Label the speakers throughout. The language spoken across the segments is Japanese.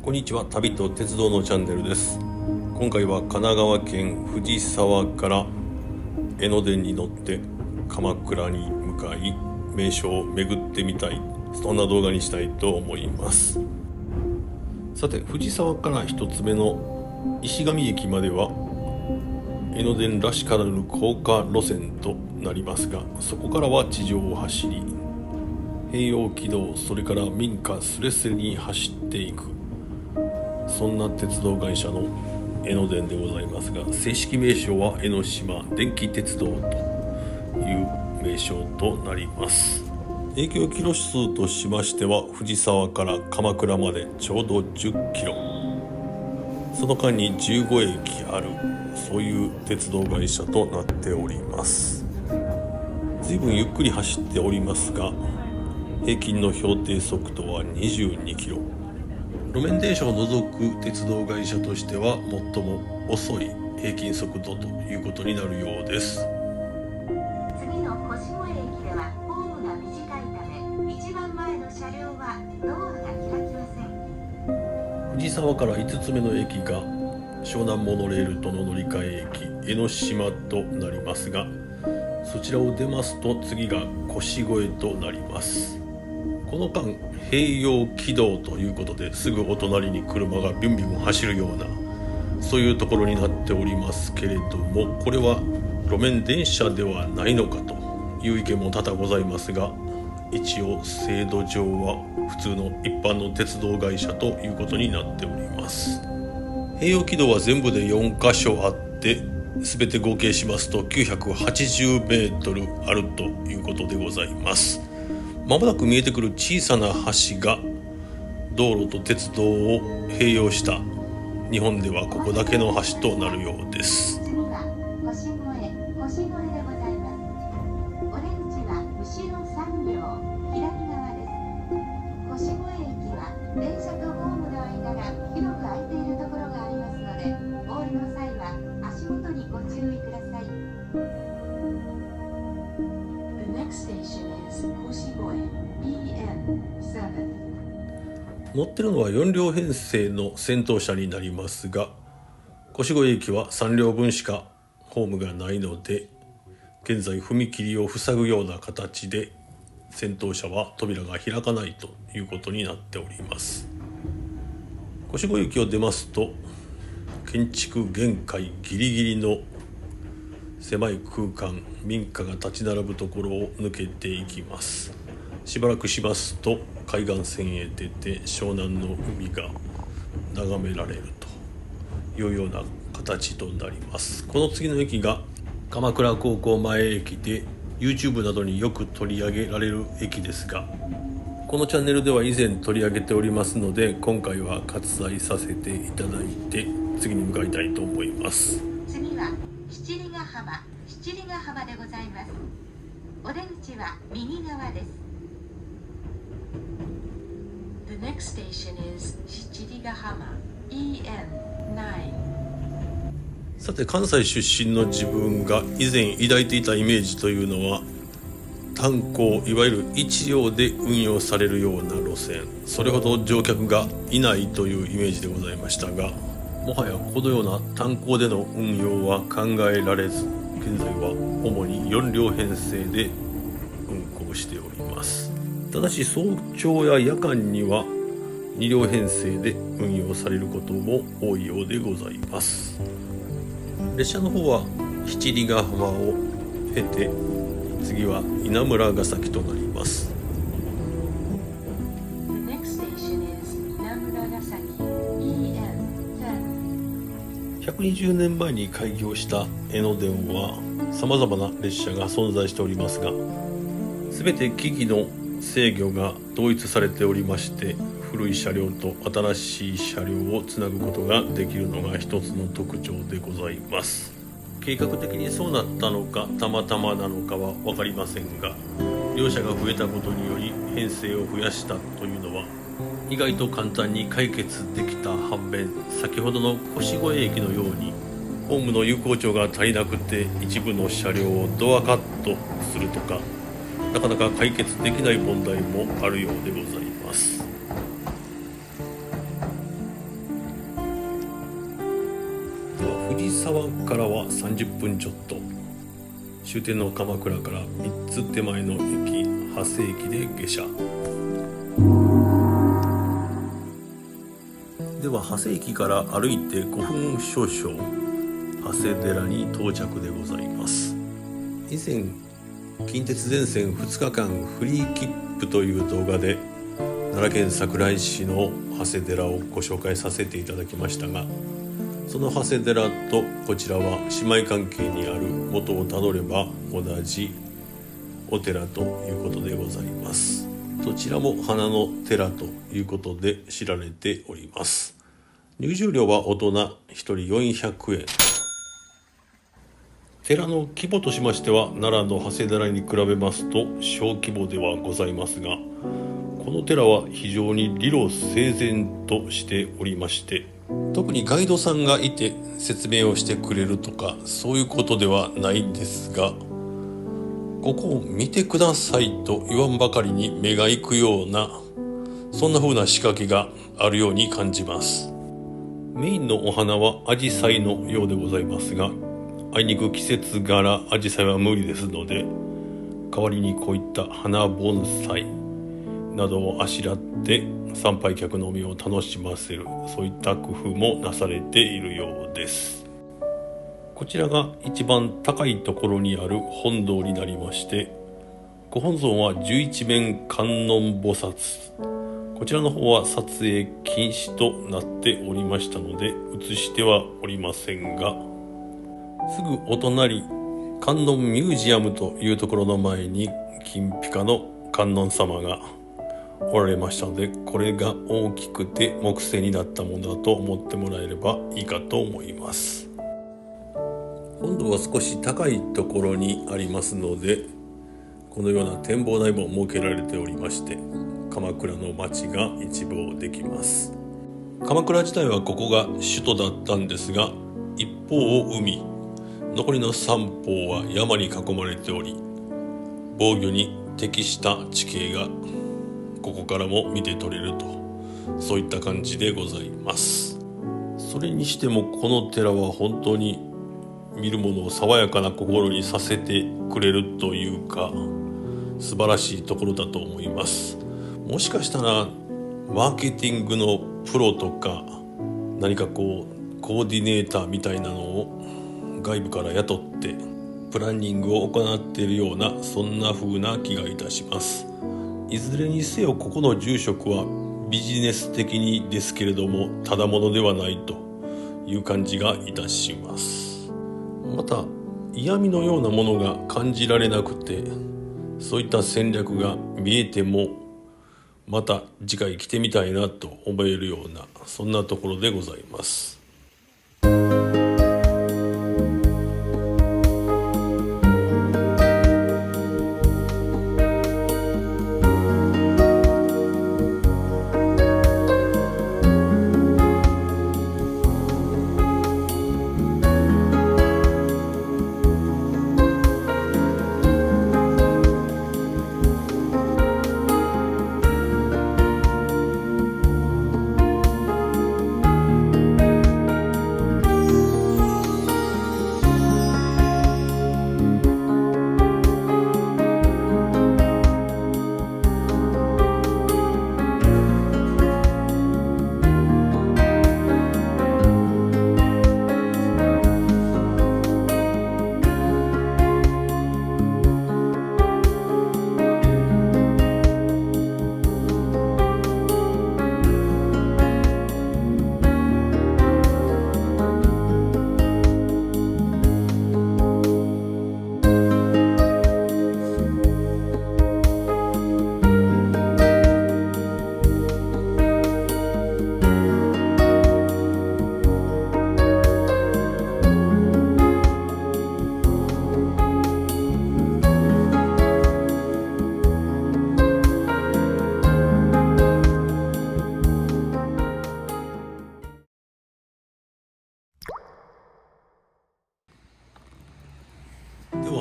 Speaker 1: こんにちは。旅と鉄道のチャンネルです。今回は神奈川県藤沢から江ノ電に乗って鎌倉に向かい名所を巡ってみたい、そんな動画にしたいと思います。さて、藤沢から一つ目の石神駅までは江ノ電らしからぬ高架路線となりますが、そこからは地上を走り平洋軌道、それから民家すれすれに走っていく、そんな鉄道会社の江ノ電でございますが、正式名称は江ノ島電気鉄道という名称となります。営業キロ数としましては、藤沢から鎌倉までちょうど10キロ、その間に15駅ある、そういう鉄道会社となっております。随分ゆっくり走っておりますが、平均の標定速度は22キロ。路面電車を除く鉄道会社としては最も遅い平均速度ということになるようです。
Speaker 2: 次の腰越駅ではホームが短いため、一番前の車両はドアが開きません。
Speaker 1: 藤沢から5つ目の駅が湘南モノレールとの乗り換え駅江ノ島となりますが、そちらを出ますと次が腰越となります。この間平洋軌道ということで、すぐお隣に車がビュンビュン走るような、そういうところになっておりますけれども、これは路面電車ではないのかという意見も多々ございますが、一応制度上は普通の一般の鉄道会社ということになっております。平洋軌道は全部で4カ所あって、全て合計しますと980メートルあるということでございます。まもなく見えてくる小さな橋が道路と鉄道を併用した日本ではここだけの橋となるようです。
Speaker 2: 次は腰越でございます。お出口は後ろ3両左側です。腰越駅は電車とホームの間が広く空いているところがありますので、お降りの際は足元にご注意ください。The next station is 腰越 EN7。
Speaker 1: 乗ってるのは4両編成の先頭車になりますが、腰越駅は3両分しかホームがないので、現在踏切を塞ぐような形で先頭車は扉が開かないということになっております。腰越駅を出ますと建築限界ギリギリの狭い空間、民家が立ち並ぶところを抜けていきます。しばらくしますと海岸線へ出て湘南の海が眺められるというような形となります。この次の駅が鎌倉高校前駅で YouTube などによく取り上げられる駅ですが、このチャンネルでは以前取り上げておりますので、今回は割愛させていただいて次に向かいたいと思います。
Speaker 2: 次は七里ヶ浜でございます。お出口は右側です。The next station is 七里ヶ浜 EN9。
Speaker 1: さて、関西出身の自分が以前抱いていたイメージというのは、炭鉱、いわゆる一両で運用されるような路線、それほど乗客がいないというイメージでございましたが、もはやこのような炭鉱での運用は考えられず、現在は主に4両編成で運行しております。ただし早朝や夜間には2両編成で運用されることも多いようでございます。列車の方は七里ヶ浜を経て、次は稲村ヶ崎となります。
Speaker 2: The next station is 稲村ヶ崎 EN10。
Speaker 1: 120年前に開業した江ノ電は様々な列車が存在しておりますが、全て機器の制御が統一されておりまして、古い車両と新しい車両をつなぐことができるのが一つの特徴でございます。計画的にそうなったのかたまたまなのかは分かりませんが、両者が増えたことにより編成を増やしたというのは意外と簡単に解決できた反面、先ほどの腰越駅のようにホームの有効長が足りなくて一部の車両をドアカットするとか、なかなか解決できない問題もあるようでございます。沢からは30分ちょっと、終点の鎌倉から3つ手前の駅長谷駅で下車。では長谷駅から歩いて5分少々、長谷寺に到着でございます。以前近鉄全線2日間フリー切符という動画で奈良県桜井市の長谷寺をご紹介させていただきましたが、その長谷寺とこちらは姉妹関係にある、元をたどれば同じお寺ということでございます。どちらも花の寺ということで知られております。入場料は大人1人400円。寺の規模としましては奈良の長谷寺に比べますと小規模ではございますが、この寺は非常に理路整然としておりまして、特にガイドさんがいて説明をしてくれるとかそういうことではないんですが、ここを見てくださいと言わんばかりに目が行くような、そんな風な仕掛けがあるように感じます。メインのお花はアジサイのようでございますが、あいにく季節柄アジサイは無理ですので、代わりにこういった花盆栽などをあしらって参拝客の目を楽しませる、そういった工夫もなされているようです。こちらが一番高いところにある本堂になりまして、ご本尊は11面観音菩薩、こちらの方は撮影禁止となっておりましたので映してはおりませんが、すぐお隣観音ミュージアムというところの前に金ピカの観音様がおられましたので、これが大きくて木製になったものだと思ってもらえればいいかと思います。本堂は少し高いところにありますので、このような展望台も設けられておりまして、鎌倉の街が一望できます。鎌倉自体はここが首都だったんですが、一方を海、残りの三方は山に囲まれており、防御に適した地形がここからも見て取れると、そういった感じでございます。それにしてもこの寺は本当に見るものを爽やかな心にさせてくれるというか、素晴らしいところだと思います。もしかしたらマーケティングのプロとか、何かコーディネーターみたいなのを外部から雇ってプランニングを行っているような、そんな風な気がいたします。いずれにせよここの住職はビジネス的にですけれどもただものではないという感じがいたします。また嫌味のようなものが感じられなくて、そういった戦略が見えてもまた次回来てみたいなと思えるような、そんなところでございます。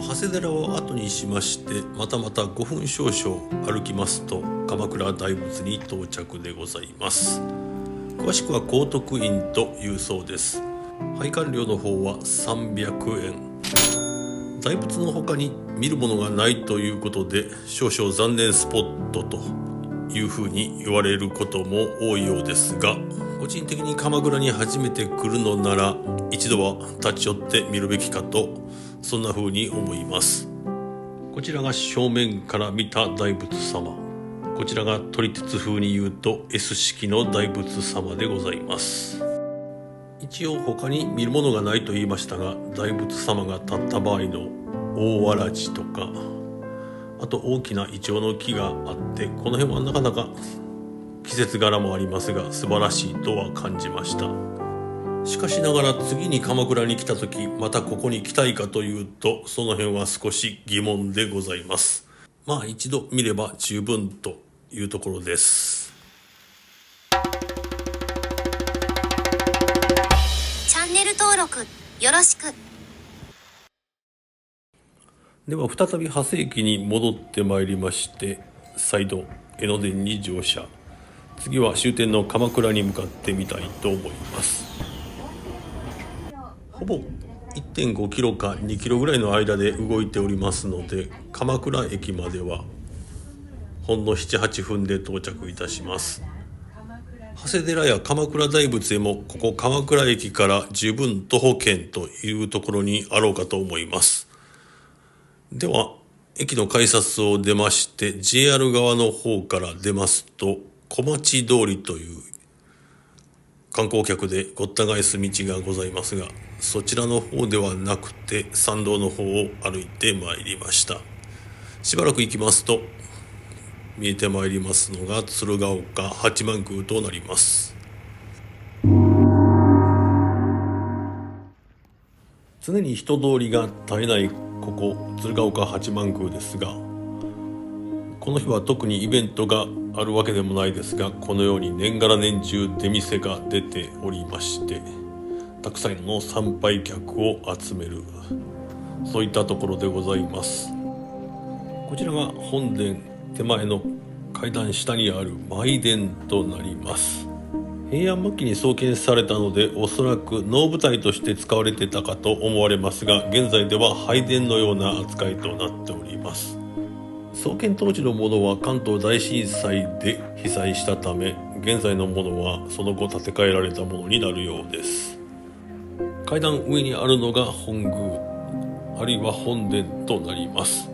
Speaker 1: 長谷寺を後にしまして、また5分少々歩きますと鎌倉大仏に到着でございます。詳しくは高徳院というそうです。拝観料の方は300円。大仏の他に見るものがないということで少々残念スポットというふうに言われることも多いようですが、個人的に鎌倉に初めて来るのなら一度は立ち寄って見るべきかと、そんなふうに思います。こちらが正面から見た大仏様、こちらが撮り鉄風に言うと S 式の大仏様でございます。一応他に見るものがないと言いましたが、大仏様が立った場合の大わらじとか、あと大きなイチョウの木があって、この辺はなかなか季節柄もありますが素晴らしいとは感じました。しかしながら次に鎌倉に来た時またここに来たいかというと、その辺は少し疑問でございます。まあ一度見れば十分というところです。
Speaker 3: チャンネル登録よろしく。
Speaker 1: では再び長谷駅に戻ってまいりまして、再度江ノ電に乗車。次は終点の鎌倉に向かってみたいと思います。ほぼ 1.5 キロか2キロぐらいの間で動いておりますので、鎌倉駅まではほんの 7,8 分で到着いたします。長谷寺や鎌倉大仏へもここ鎌倉駅から十分徒歩圏というところにあろうかと思います。では駅の改札を出まして JR 側の方から出ますと、小町通りという観光客でごった返す道がございますが、そちらの方ではなくて参道の方を歩いてまいりました。しばらく行きますと見えてまいりますのが鶴岡八幡宮となります。常に人通りが絶えないここ鶴岡八幡宮ですが、この日は特にイベントがあるわけでもないですが、このように年がら年中出店が出ておりまして、たくさんの参拝客を集める、そういったところでございます。こちらが本殿手前の階段下にある舞殿となります。平安末期に創建されたので、おそらく能舞台として使われてたかと思われますが、現在では拝殿のような扱いとなっております。創建当時のものは関東大震災で被災したため、現在のものはその後建て替えられたものになるようです。階段上にあるのが本宮、あるいは本殿となります。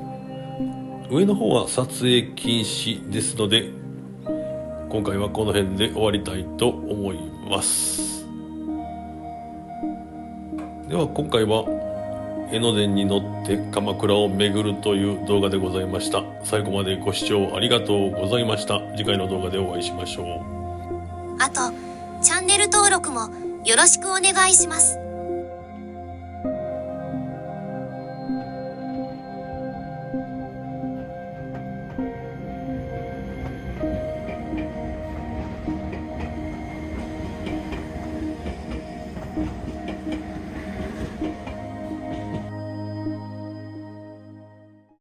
Speaker 1: 上の方は撮影禁止ですので、今回はこの辺で終わりたいと思います。では今回は江ノ電に乗って鎌倉を巡るという動画でございました。最後までご視聴ありがとうございました。次回の動画でお会いしましょう。
Speaker 3: あとチャンネル登録もよろしくお願いします。